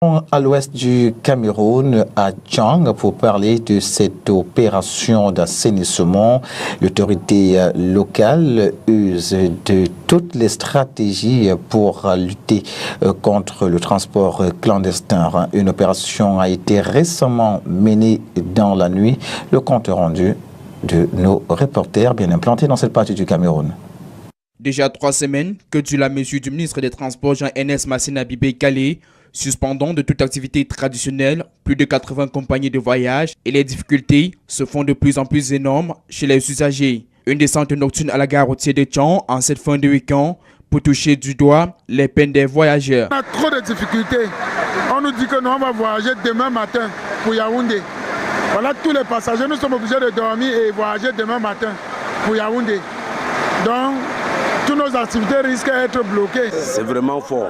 À l'ouest du Cameroun, à Djang, pour parler de cette opération d'assainissement. L'autorité locale use de toutes les stratégies pour lutter contre le transport clandestin. Une opération a été récemment menée dans la nuit. Le compte rendu de nos reporters bien implantés dans cette partie du Cameroun. Déjà 3 semaines que dure la mesure du ministre des Transports Jean-Ernest Massena Bibé Calé, suspendant de toute activité traditionnelle plus de 80 compagnies de voyage, et les difficultés se font de plus en plus énormes chez les usagers. Une descente nocturne à la gare routière de Djang en cette fin de week-end pour toucher du doigt les peines des voyageurs. On a trop de difficultés. On nous dit que nous on va voyager demain matin pour Yaoundé. Voilà, tous les passagers, nous sommes obligés de dormir et voyager demain matin pour Yaoundé. Donc, toutes nos activités risquent d'être bloquées. C'est vraiment fort.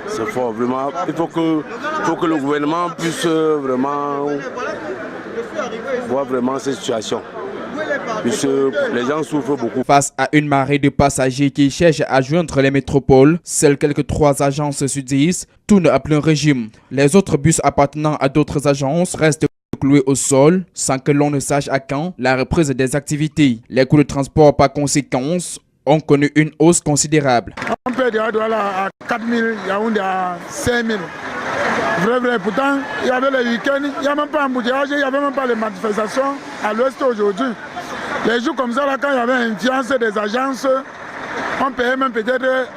C'est fort, vraiment. Il faut que le gouvernement puisse vraiment voir vraiment cette situation. Puisque les gens souffrent beaucoup. Face à une marée de passagers qui cherchent à joindre les métropoles, seules quelques 3 agences sur 10 tournent à plein régime. Les autres bus appartenant à d'autres agences restent cloués au sol sans que l'on ne sache à quand la reprise des activités. Les coûts de transport par conséquence ont connu une hausse considérable. On paie des Douala à 4 000, Yaoundé à 5 000. Vrai. Pourtant, il y avait les week-ends, il n'y a même pas embouteillage, il n'y avait même pas les manifestations à l'ouest aujourd'hui. Les jours comme ça, là, quand il y avait une fiance des agences, on payait même peut-être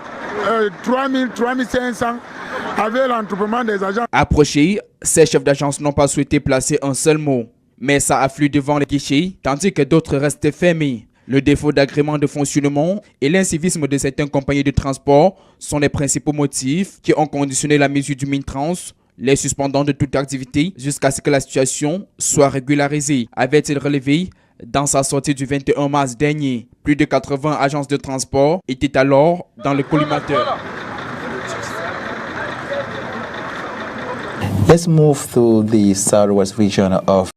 3 000, 3 500 avec l'entroupement des agents. Approchés, ces chefs d'agence n'ont pas souhaité placer un seul mot. Mais ça afflue devant les guichets, tandis que d'autres restent fermés. Le défaut d'agrément de fonctionnement et l'incivisme de certaines compagnies de transport sont les principaux motifs qui ont conditionné la mesure du Mintrans, les suspendant de toute activité jusqu'à ce que la situation soit régularisée, avait-il relevé dans sa sortie du 21 mars dernier. Plus de 80 agences de transport étaient alors dans le collimateur. Let's move to the southwest region of